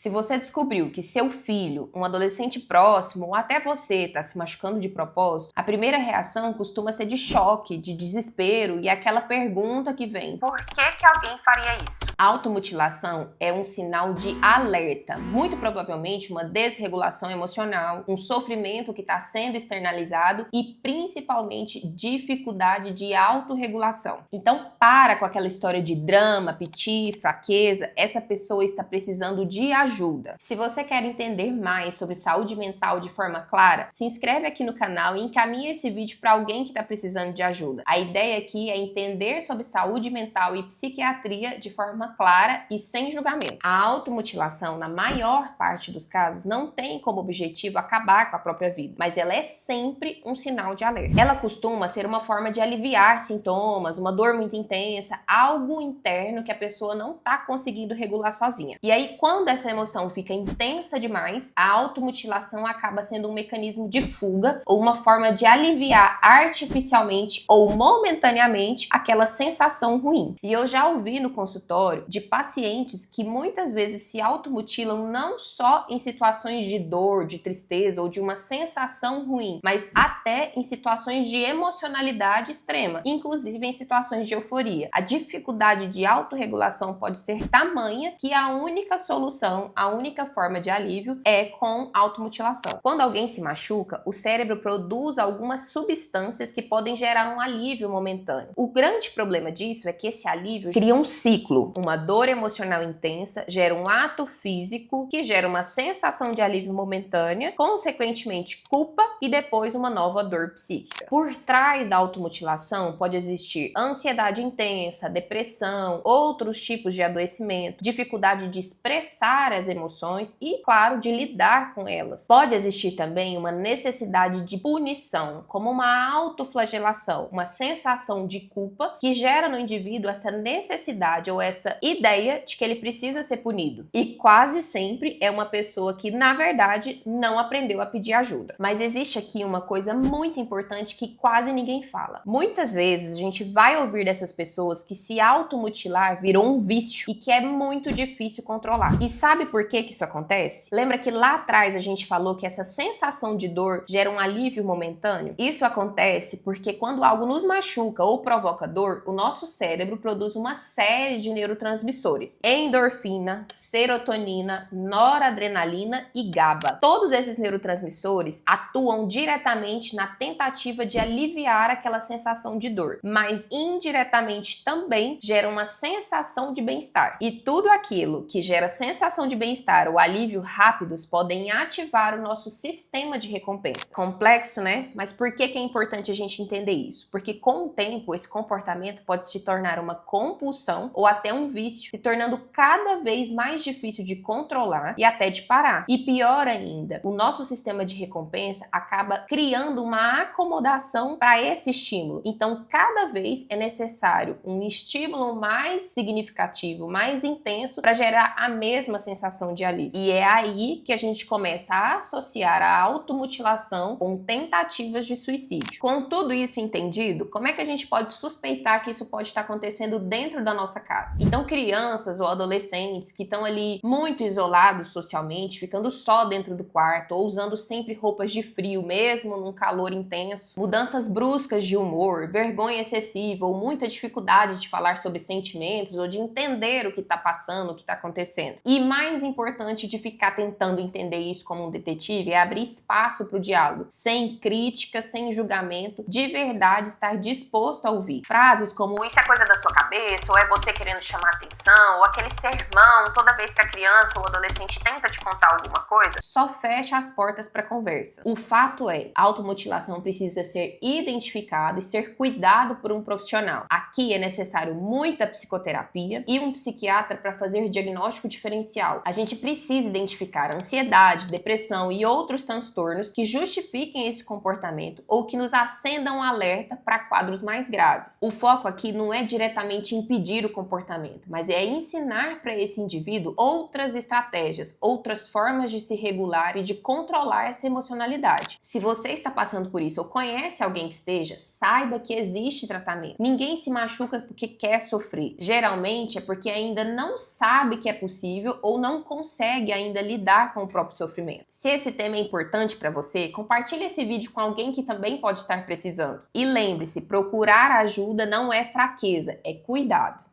Se você descobriu que seu filho, um adolescente próximo ou até você está se machucando de propósito, a primeira reação costuma ser de choque, de desespero e aquela pergunta que vem: por que alguém faria isso? A automutilação é um sinal de alerta, muito provavelmente uma desregulação emocional, um sofrimento que está sendo externalizado e principalmente dificuldade de autorregulação. Então para com aquela história de drama, piti, fraqueza, essa pessoa está precisando de ajuda. Se você quer entender mais sobre saúde mental de forma clara, se inscreve aqui no canal e encaminha esse vídeo para alguém que está precisando de ajuda. A ideia aqui é entender sobre saúde mental e psiquiatria de forma clara e sem julgamento. A automutilação, na maior parte dos casos, não tem como objetivo acabar com a própria vida, mas ela é sempre um sinal de alerta. Ela costuma ser uma forma de aliviar sintomas, uma dor muito intensa, algo interno que a pessoa não está conseguindo regular sozinha. E aí, quando essa emoção fica intensa demais, a automutilação acaba sendo um mecanismo de fuga ou uma forma de aliviar artificialmente ou momentaneamente aquela sensação ruim. E eu já ouvi no consultório de pacientes que muitas vezes se automutilam não só em situações de dor, de tristeza ou de uma sensação ruim, mas até em situações de emocionalidade extrema, inclusive em situações de euforia. A dificuldade de autorregulação pode ser tamanha que a única solução, a única forma de alívio é com automutilação. Quando alguém se machuca, o cérebro produz algumas substâncias que podem gerar um alívio momentâneo. O grande problema disso é que esse alívio cria um ciclo. Uma dor emocional intensa gera um ato físico que gera uma sensação de alívio momentânea, consequentemente culpa e depois uma nova dor psíquica. Por trás da automutilação pode existir ansiedade intensa, depressão, outros tipos de adoecimento, dificuldade de expressar as emoções e, claro, de lidar com elas. Pode existir também uma necessidade de punição, como uma autoflagelação, uma sensação de culpa que gera no indivíduo essa necessidade ou essa ideia de que ele precisa ser punido. E quase sempre é uma pessoa que, na verdade, não aprendeu a pedir ajuda. Mas existe aqui uma coisa muito importante que quase ninguém fala. Muitas vezes a gente vai ouvir dessas pessoas que se automutilar virou um vício e que é muito difícil controlar. E sabe por que isso acontece? Lembra que lá atrás a gente falou que essa sensação de dor gera um alívio momentâneo? Isso acontece porque quando algo nos machuca ou provoca dor, o nosso cérebro produz uma série de neurotransmissores: endorfina, serotonina, noradrenalina e GABA. Todos esses neurotransmissores atuam diretamente na tentativa de aliviar aquela sensação de dor, mas indiretamente também geram uma sensação de bem-estar. E tudo aquilo que gera sensação de bem-estar ou alívio rápidos podem ativar o nosso sistema de recompensa. Complexo, né? Mas por que é importante a gente entender isso? Porque com o tempo esse comportamento pode se tornar uma compulsão ou até um vício, se tornando cada vez mais difícil de controlar e até de parar. E pior ainda, o nosso sistema de recompensa acaba criando uma acomodação para esse estímulo. Então, cada vez é necessário um estímulo mais significativo, mais intenso, para gerar a mesma sensação de alívio. E é aí que a gente começa a associar a automutilação com tentativas de suicídio. Com tudo isso entendido, como é que a gente pode suspeitar que isso pode estar acontecendo dentro da nossa casa? Então, crianças ou adolescentes que estão ali muito isolados socialmente, ficando só dentro do quarto ou usando sempre roupas de frio, mesmo num calor intenso, mudanças bruscas de humor, vergonha excessiva ou muita dificuldade de falar sobre sentimentos ou de entender o que está passando, o que está acontecendo. E mais importante de ficar tentando entender isso como um detetive é abrir espaço para o diálogo, sem crítica, sem julgamento, de verdade estar disposto a ouvir. Frases como "isso é coisa da sua cabeça", ou "é você querendo chamar atenção", ou aquele sermão toda vez que a criança ou o adolescente tenta te contar alguma coisa, só fecha as portas para conversa. O fato é, a automutilação precisa ser identificada e ser cuidado por um profissional. Aqui é necessário muita psicoterapia e um psiquiatra para fazer diagnóstico diferencial. A gente precisa identificar ansiedade, depressão e outros transtornos que justifiquem esse comportamento ou que nos acendam um alerta para quadros mais graves. O foco aqui não é diretamente somente impedir o comportamento, mas é ensinar para esse indivíduo outras estratégias, outras formas de se regular e de controlar essa emocionalidade. Se você está passando por isso ou conhece alguém que esteja, saiba que existe tratamento. Ninguém se machuca porque quer sofrer. Geralmente é porque ainda não sabe que é possível ou não consegue ainda lidar com o próprio sofrimento. Se esse tema é importante para você, compartilhe esse vídeo com alguém que também pode estar precisando. E lembre-se, procurar ajuda não é fraqueza, é cuidado.